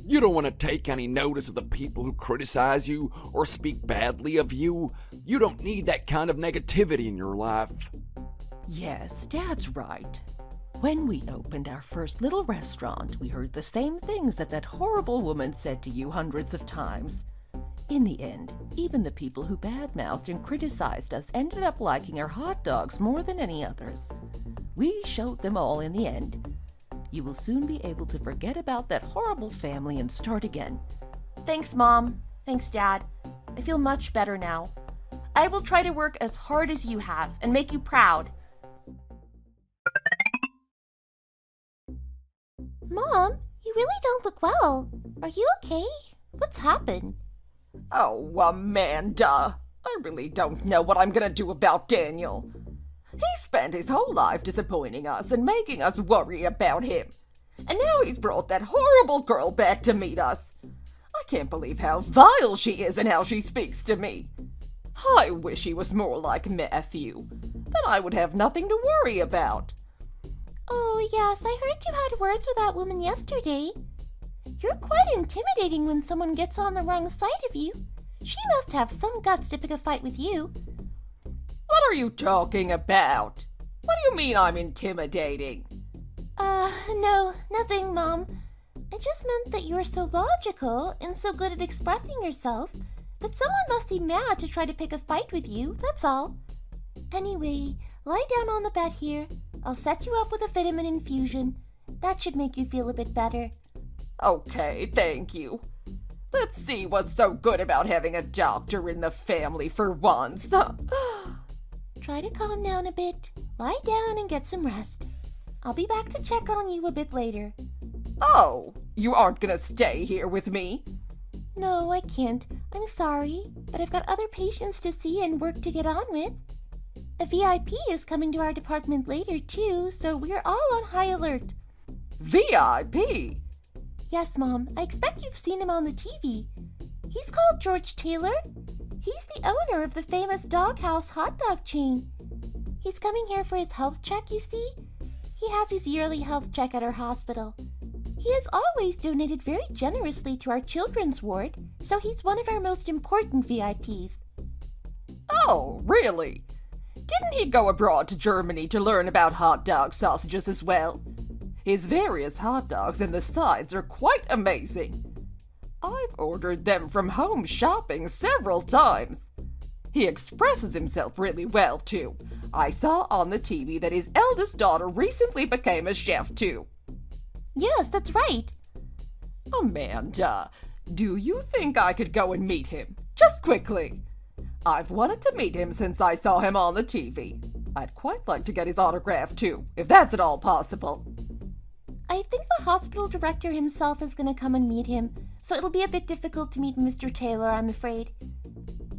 You don't want to take any notice of the people who criticize you or speak badly of you. You don't need that kind of negativity in your life. Yes, Dad's right. When we opened our first little restaurant, we heard the same things that horrible woman said to you hundreds of times. In the end, even the people who badmouthed and criticized us ended up liking our hot dogs more than any others. We showed them all in the end. You will soon be able to forget about that horrible family and start again. Thanks, Mom. Thanks, Dad. I feel much better now. I will try to work as hard as you have and make you proud. Mom, you really don't look well. Are you okay? What's happened? Oh, Amanda, I really don't know what I'm gonna do about Daniel. He spent his whole life disappointing us and making us worry about him. And now he's brought that horrible girl back to meet us. I can't believe how vile she is and how she speaks to me. I wish he was more like Matthew. Then I would have nothing to worry about. Oh, yes, I heard you had words with that woman yesterday. You're quite intimidating when someone gets on the wrong side of you. She must have some guts to pick a fight with you. What are you talking about? What do you mean I'm intimidating? No, nothing, Mom. I just meant that you are so logical and so good at expressing yourself that someone must be mad to try to pick a fight with you, that's all. Anyway, lie down on the bed here. I'll set you up with a vitamin infusion. That should make you feel a bit better. Okay, thank you. Let's see what's so good about having a doctor in the family for once. Try to calm down a bit. Lie down and get some rest. I'll be back to check on you a bit later. Oh, you aren't gonna stay here with me? No, I can't. I'm sorry, but I've got other patients to see and work to get on with. A VIP is coming to our department later, too, so we're all on high alert. VIP? Yes, Mom. I expect you've seen him on the TV. He's called George Taylor. He's the owner of the famous Doghouse hot dog chain. He's coming here for his health check, you see. He has his yearly health check at our hospital. He has always donated very generously to our children's ward, so he's one of our most important VIPs. Oh, really? Didn't he go abroad to Germany to learn about hot dog sausages as well? His various hot dogs and the sides are quite amazing. I've ordered them from home shopping several times. He expresses himself really well, too. I saw on the TV that his eldest daughter recently became a chef, too. Yes, that's right. Amanda, do you think I could go and meet him? Just quickly. I've wanted to meet him since I saw him on the TV. I'd quite like to get his autograph, too, if that's at all possible. I think the hospital director himself is going to come and meet him, so it'll be a bit difficult to meet Mr. Taylor, I'm afraid.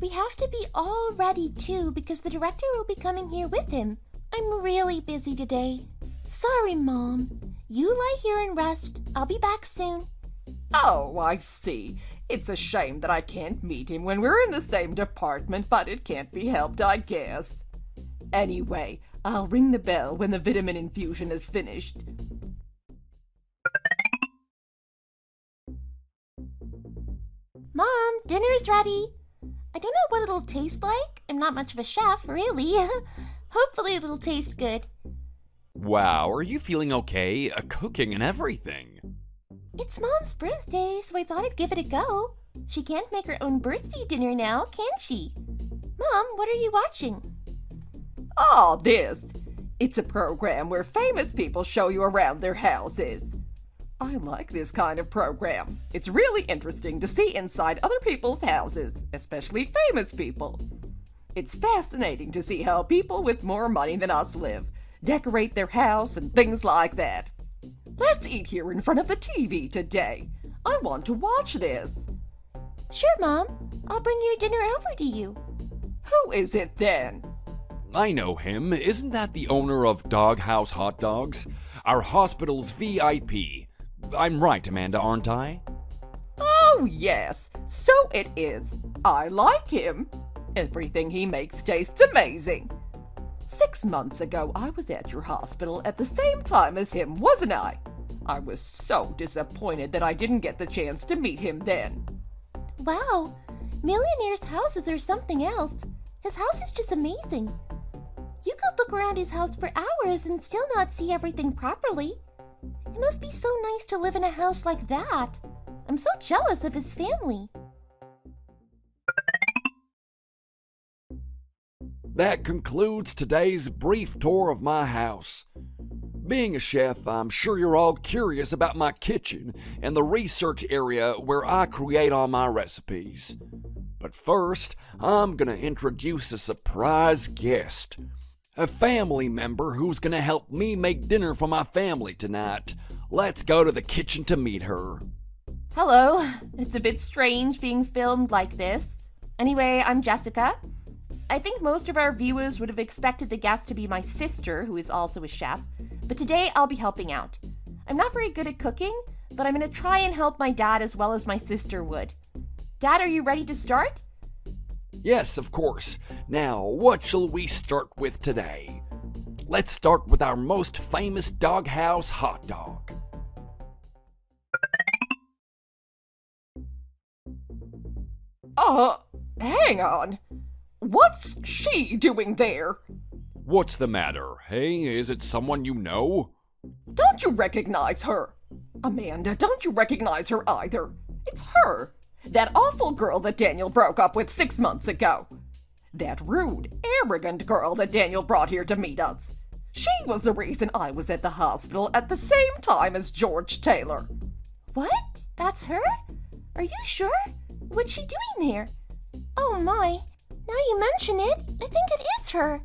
We have to be all ready, too, because the director will be coming here with him. I'm really busy today. Sorry, Mom. You lie here and rest. I'll be back soon. Oh, I see. It's a shame that I can't meet him when we're in the same department, but it can't be helped, I guess. Anyway, I'll ring the bell when the vitamin infusion is finished. Mom, dinner's ready. I don't know what it'll taste like. I'm not much of a chef, really. Hopefully it'll taste good. Wow, are you feeling okay? Cooking and everything. It's Mom's birthday, so I thought I'd give it a go. She can't make her own birthday dinner now, can she? Mom, what are you watching? Oh, this. It's a program where famous people show you around their houses. I like this kind of program. It's really interesting to see inside other people's houses, especially famous people. It's fascinating to see how people with more money than us live, decorate their house and things like that. Let's eat here in front of the TV today. I want to watch this. Sure, Mom. I'll bring your dinner over to you. Who is it then? I know him. Isn't that the owner of Doghouse Hot Dogs? Our hospital's VIP. I'm right, Amanda, aren't I? Oh, yes. So it is. I like him. Everything he makes tastes amazing. 6 months ago, I was at your hospital at the same time as him, wasn't I? I was so disappointed that I didn't get the chance to meet him then. Wow. Millionaires' houses are something else. His house is just amazing. You could look around his house for hours and still not see everything properly. It must be so nice to live in a house like that. I'm so jealous of his family. That concludes today's brief tour of my house. Being a chef, I'm sure you're all curious about my kitchen and the research area where I create all my recipes. But first, I'm gonna introduce a surprise guest. A family member who's gonna help me make dinner for my family tonight. Let's go to the kitchen to meet her. Hello. It's a bit strange being filmed like this. Anyway, I'm Jessica. I think most of our viewers would have expected the guest to be my sister, who is also a chef, but today I'll be helping out. I'm not very good at cooking, but I'm going to try and help my dad as well as my sister would. Dad, are you ready to start? Yes, of course. Now, what shall we start with today? Let's start with our most famous doghouse hot dog. Hang on. What's she doing there? What's the matter? Hey, is it someone you know? Don't you recognize her? Amanda, don't you recognize her either? It's her. That awful girl that Daniel broke up with 6 months ago. That rude, arrogant girl that Daniel brought here to meet us. She was the reason I was at the hospital at the same time as George Taylor. What? That's her? Are you sure? What's she doing there? Oh my. Now you mention it, I think it is her.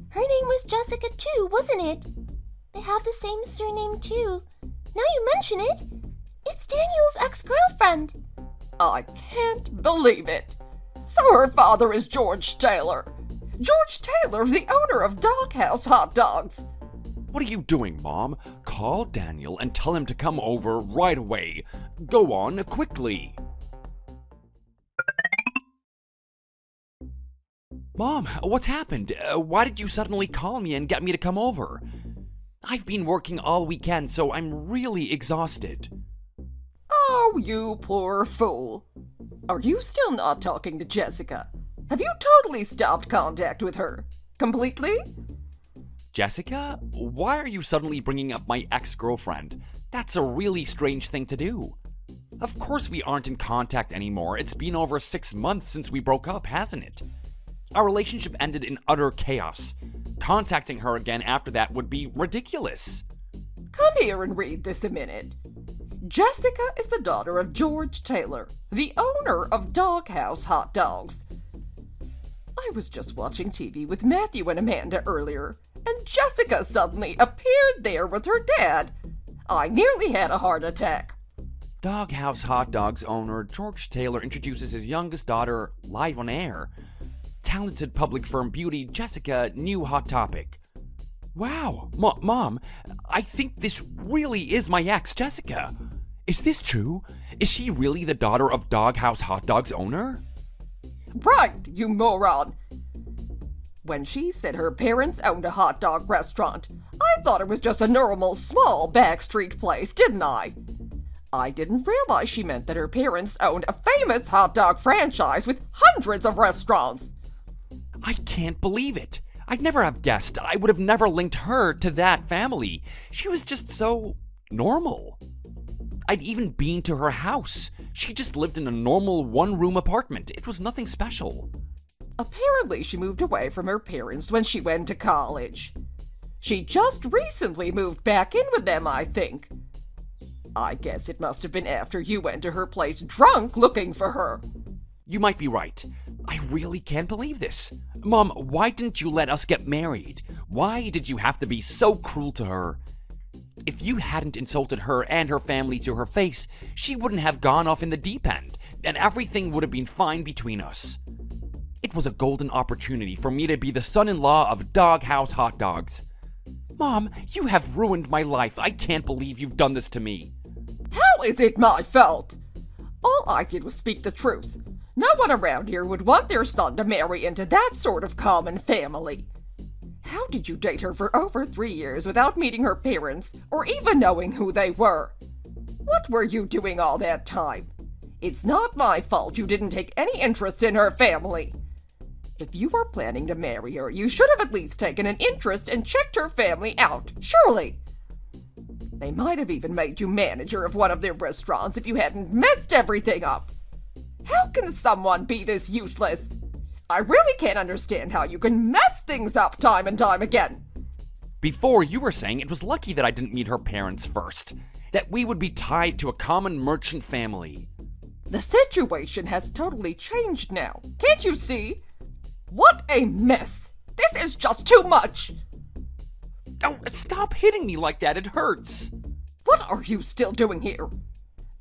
Her name was Jessica too, wasn't it? They have the same surname too. Now you mention it, it's Daniel's ex-girlfriend. I can't believe it. So her father is George Taylor. George Taylor, the owner of Doghouse Hot Dogs. What are you doing, Mom? Call Daniel and tell him to come over right away. Go on, quickly. Mom, what's happened? Why did you suddenly call me and get me to come over? I've been working all weekend, so I'm really exhausted. Oh, you poor fool. Are you still not talking to Jessica? Have you totally stopped contact with her? Completely? Jessica, why are you suddenly bringing up my ex-girlfriend? That's a really strange thing to do. Of course we aren't in contact anymore. It's been over 6 months since we broke up, hasn't it? Our relationship ended in utter chaos. Contacting her again after that would be ridiculous. Come here and read this a minute. Jessica is the daughter of George Taylor, the owner of Doghouse Hot Dogs. I was just watching TV with Matthew and Amanda earlier, and Jessica suddenly appeared there with her dad. I nearly had a heart attack. Doghouse Hot Dogs owner George Taylor introduces his youngest daughter live on air. Talented public firm beauty Jessica, new hot topic. Wow, Mom, I think this really is my ex, Jessica. Is this true? Is she really the daughter of Doghouse Hot Dogs owner? Right, you moron. When she said her parents owned a hot dog restaurant, I thought it was just a normal, small backstreet place, didn't I? I didn't realize she meant that her parents owned a famous hot dog franchise with hundreds of restaurants. I can't believe it. I'd never have guessed. I would have never linked her to that family. She was just so normal. I'd even been to her house. She just lived in a normal one-room apartment. It was nothing special. Apparently, she moved away from her parents when she went to college. She just recently moved back in with them, I think. I guess it must have been after you went to her place drunk looking for her. You might be right. I really can't believe this. Mom, why didn't you let us get married? Why did you have to be so cruel to her? If you hadn't insulted her and her family to her face, she wouldn't have gone off in the deep end, and everything would have been fine between us. It was a golden opportunity for me to be the son-in-law of Doghouse Hot Dogs. Mom, you have ruined my life. I can't believe you've done this to me. How is it my fault? All I did was speak the truth. No one around here would want their son to marry into that sort of common family. How did you date her for over 3 years without meeting her parents or even knowing who they were? What were you doing all that time? It's not my fault you didn't take any interest in her family. If you were planning to marry her, you should have at least taken an interest and checked her family out, surely. They might have even made you manager of one of their restaurants if you hadn't messed everything up. How can someone be this useless? I really can't understand how you can mess things up time and time again. Before, you were saying it was lucky that I didn't meet her parents first, that we would be tied to a common merchant family. The situation has totally changed now. Can't you see? What a mess! This is just too much! Don't stop hitting me like that, it hurts. What are you still doing here?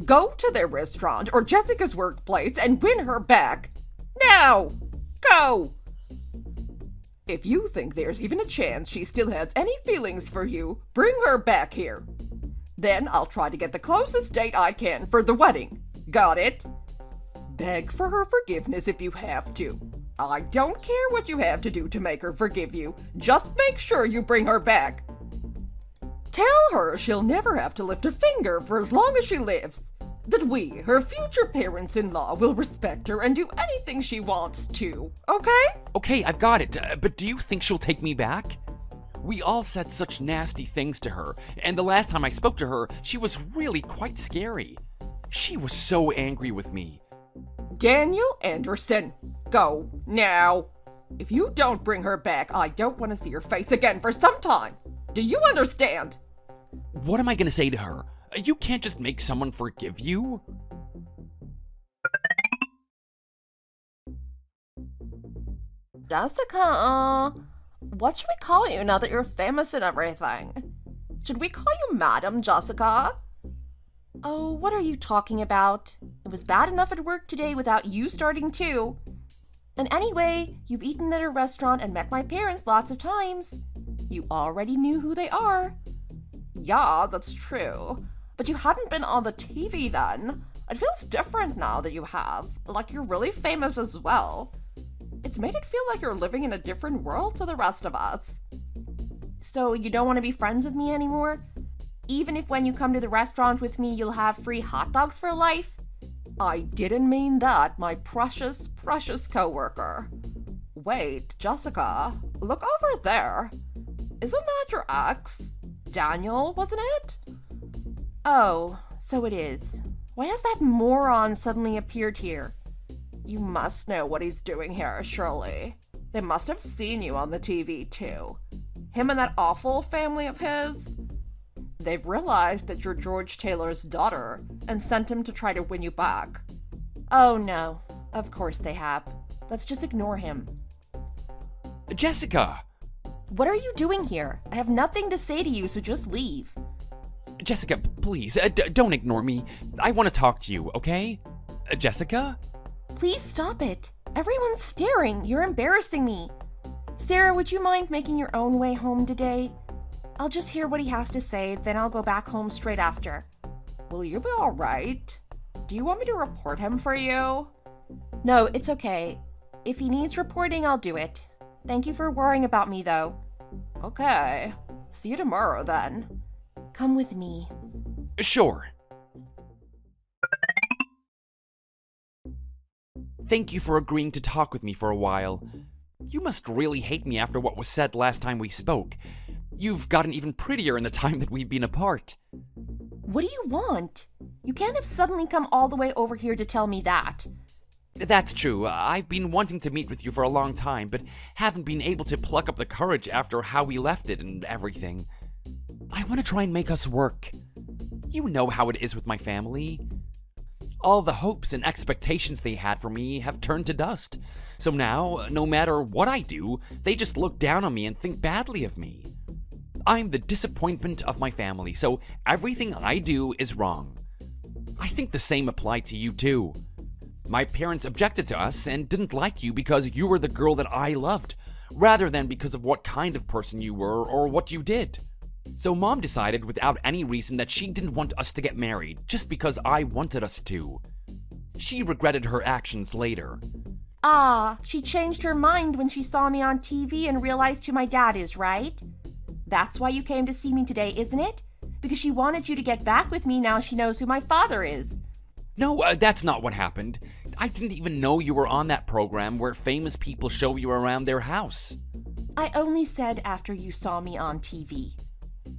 Go to their restaurant or Jessica's workplace and win her back. Now! Go! If you think there's even a chance she still has any feelings for you, bring her back here. Then I'll try to get the closest date I can for the wedding. Got it? Beg for her forgiveness if you have to. I don't care what you have to do to make her forgive you. Just make sure you bring her back. Tell her she'll never have to lift a finger for as long as she lives. That we, her future parents-in-law, will respect her and do anything she wants to. Okay? Okay, I've got it. But do you think she'll take me back? We all said such nasty things to her, and the last time I spoke to her, she was really quite scary. She was so angry with me. Daniel Anderson, go now. If you don't bring her back, I don't want to see her face again for some time. Do you understand? What am I gonna say to her? You can't just make someone forgive you. Jessica, what should we call you now that you're famous and everything? Should we call you Madam Jessica? Oh, what are you talking about? It was bad enough at work today without you starting too. And anyway, you've eaten at a restaurant and met my parents lots of times. You already knew who they are. Yeah, that's true. But you hadn't been on the TV then. It feels different now that you have. Like you're really famous as well. It's made it feel like you're living in a different world to the rest of us. So you don't want to be friends with me anymore? Even if when you come to the restaurant with me, you'll have free hot dogs for life? I didn't mean that, my precious, precious coworker. Wait, Jessica, look over there. Isn't that your ex? Daniel, wasn't it? Oh, so it is. Why has that moron suddenly appeared here? You must know what he's doing here, surely. They must have seen you on the TV, too. Him and that awful family of his. They've realized that you're George Taylor's daughter and sent him to try to win you back. Oh, no. Of course they have. Let's just ignore him. Jessica! What are you doing here? I have nothing to say to you, so just leave. Jessica, please, don't ignore me. I want to talk to you, okay? Jessica? Please stop it. Everyone's staring. You're embarrassing me. Sarah, would you mind making your own way home today? I'll just hear what he has to say, then I'll go back home straight after. Will you be all right? Do you want me to report him for you? No, it's okay. If he needs reporting, I'll do it. Thank you for worrying about me, though. Okay. See you tomorrow, then. Come with me. Sure. Thank you for agreeing to talk with me for a while. You must really hate me after what was said last time we spoke. You've gotten even prettier in the time that we've been apart. What do you want? You can't have suddenly come all the way over here to tell me that. That's true. I've been wanting to meet with you for a long time, but haven't been able to pluck up the courage after how we left it and everything. I want to try and make us work. You know how it is with my family. All the hopes and expectations they had for me have turned to dust. So now, no matter what I do, they just look down on me and think badly of me. I'm the disappointment of my family, so everything I do is wrong. I think the same applied to you too. My parents objected to us and didn't like you because you were the girl that I loved, rather than because of what kind of person you were or what you did. So Mom decided without any reason that she didn't want us to get married just because I wanted us to. She regretted her actions later. Ah, she changed her mind when she saw me on TV and realized who my dad is, right? That's why you came to see me today, isn't it? Because she wanted you to get back with me now she knows who my father is. No, that's not what happened. I didn't even know you were on that program where famous people show you around their house. I only said after you saw me on TV.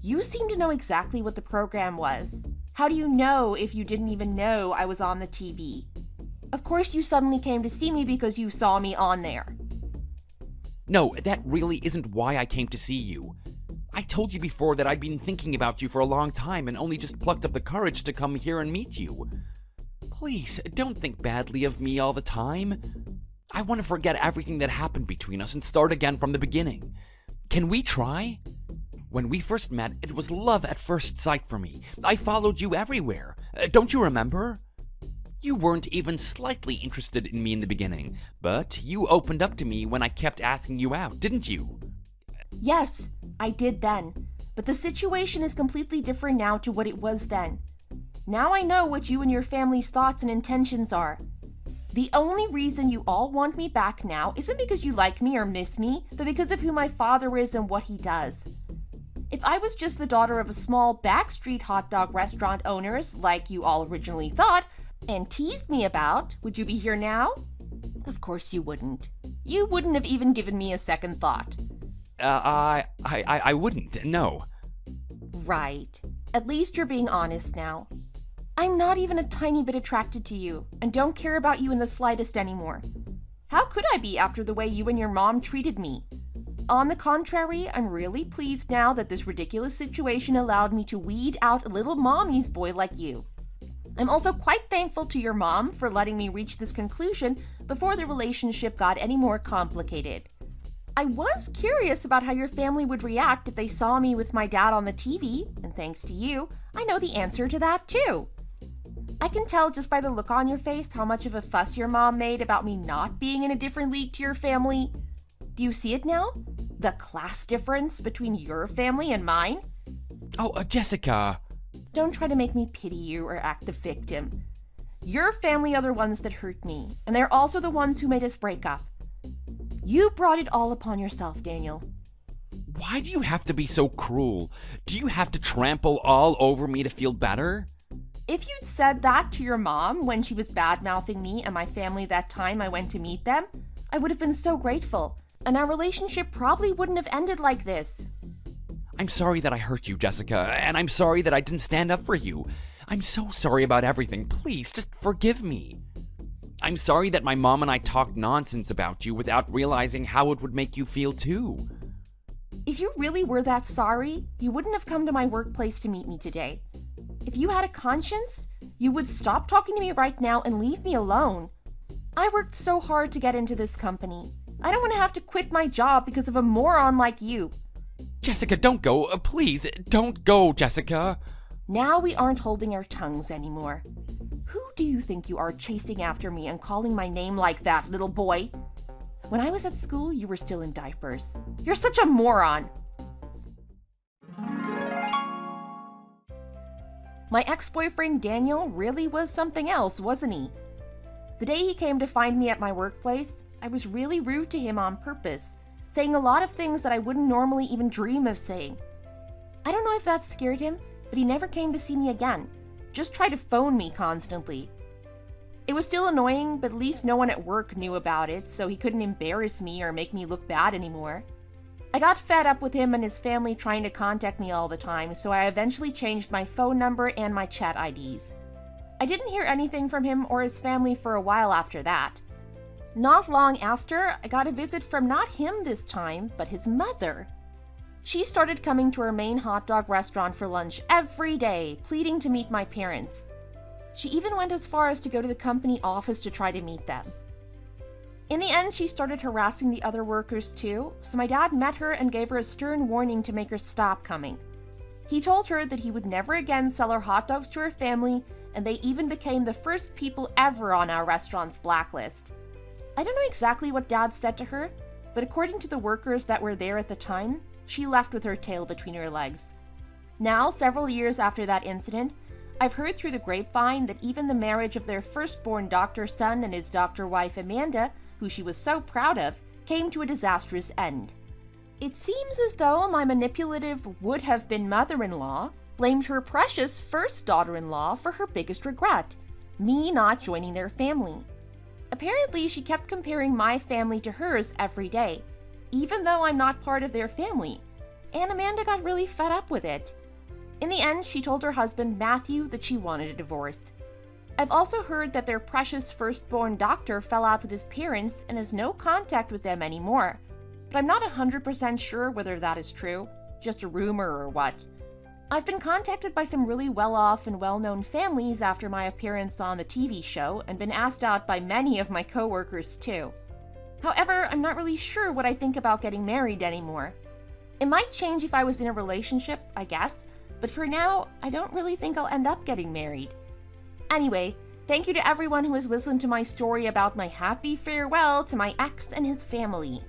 You seem to know exactly what the program was. How do you know if you didn't even know I was on the TV? Of course you suddenly came to see me because you saw me on there. No, that really isn't why I came to see you. I told you before that I'd been thinking about you for a long time and only just plucked up the courage to come here and meet you. Please, don't think badly of me all the time. I want to forget everything that happened between us and start again from the beginning. Can we try? When we first met, it was love at first sight for me. I followed you everywhere. Don't you remember? You weren't even slightly interested in me in the beginning, but you opened up to me when I kept asking you out, didn't you? Yes, I did then. But the situation is completely different now to what it was then. Now I know what you and your family's thoughts and intentions are. The only reason you all want me back now isn't because you like me or miss me, but because of who my father is and what he does. If I was just the daughter of a small backstreet hot dog restaurant owners, like you all originally thought, and teased me about, would you be here now? Of course you wouldn't. You wouldn't have even given me a second thought. I wouldn't, no. Right. At least you're being honest now. I'm not even a tiny bit attracted to you, and don't care about you in the slightest anymore. How could I be after the way you and your mom treated me? On the contrary, I'm really pleased now that this ridiculous situation allowed me to weed out a little mommy's boy like you. I'm also quite thankful to your mom for letting me reach this conclusion before the relationship got any more complicated. I was curious about how your family would react if they saw me with my dad on the TV, and thanks to you, I know the answer to that too. I can tell just by the look on your face how much of a fuss your mom made about me not being in a different league to your family. Do you see it now? The class difference between your family and mine? Oh, Jessica. Don't try to make me pity you or act the victim. Your family are the ones that hurt me, and they're also the ones who made us break up. You brought it all upon yourself, Daniel. Why do you have to be so cruel? Do you have to trample all over me to feel better? If you'd said that to your mom when she was bad-mouthing me and my family that time I went to meet them, I would have been so grateful, and our relationship probably wouldn't have ended like this. I'm sorry that I hurt you, Jessica, and I'm sorry that I didn't stand up for you. I'm so sorry about everything. Please, just forgive me. I'm sorry that my mom and I talked nonsense about you without realizing how it would make you feel too. If you really were that sorry, you wouldn't have come to my workplace to meet me today. If you had a conscience, you would stop talking to me right now and leave me alone. I worked so hard to get into this company. I don't want to have to quit my job because of a moron like you. Jessica, don't go. Please, don't go, Jessica. Now we aren't holding our tongues anymore. Who do you think you are chasing after me and calling my name like that, little boy? When I was at school, you were still in diapers. You're such a moron. My ex-boyfriend Daniel really was something else, wasn't he? The day he came to find me at my workplace, I was really rude to him on purpose, saying a lot of things that I wouldn't normally even dream of saying. I don't know if that scared him, but he never came to see me again. Just tried to phone me constantly. It was still annoying, but at least no one at work knew about it, so he couldn't embarrass me or make me look bad anymore. I got fed up with him and his family trying to contact me all the time, so I eventually changed my phone number and my chat IDs. I didn't hear anything from him or his family for a while after that. Not long after, I got a visit from not him this time, but his mother. She started coming to our main hot dog restaurant for lunch every day, pleading to meet my parents. She even went as far as to go to the company office to try to meet them. In the end, she started harassing the other workers too, so my dad met her and gave her a stern warning to make her stop coming. He told her that he would never again sell her hot dogs to her family, and they even became the first people ever on our restaurant's blacklist. I don't know exactly what Dad said to her, but according to the workers that were there at the time, she left with her tail between her legs. Now, several years after that incident, I've heard through the grapevine that even the marriage of their firstborn doctor son and his doctor wife Amanda, who she was so proud of, came to a disastrous end. It seems as though my manipulative would-have-been mother-in-law blamed her precious first daughter-in-law for her biggest regret, me not joining their family. Apparently, she kept comparing my family to hers every day, even though I'm not part of their family, and Amanda got really fed up with it. In the end, she told her husband, Matthew, that she wanted a divorce. I've also heard that their precious firstborn doctor fell out with his parents and has no contact with them anymore, but I'm not 100% sure whether that is true, just a rumor or what. I've been contacted by some really well-off and well-known families after my appearance on the TV show and been asked out by many of my coworkers too. However, I'm not really sure what I think about getting married anymore. It might change if I was in a relationship, I guess, but for now, I don't really think I'll end up getting married. Anyway, thank you to everyone who has listened to my story about my happy farewell to my ex and his family.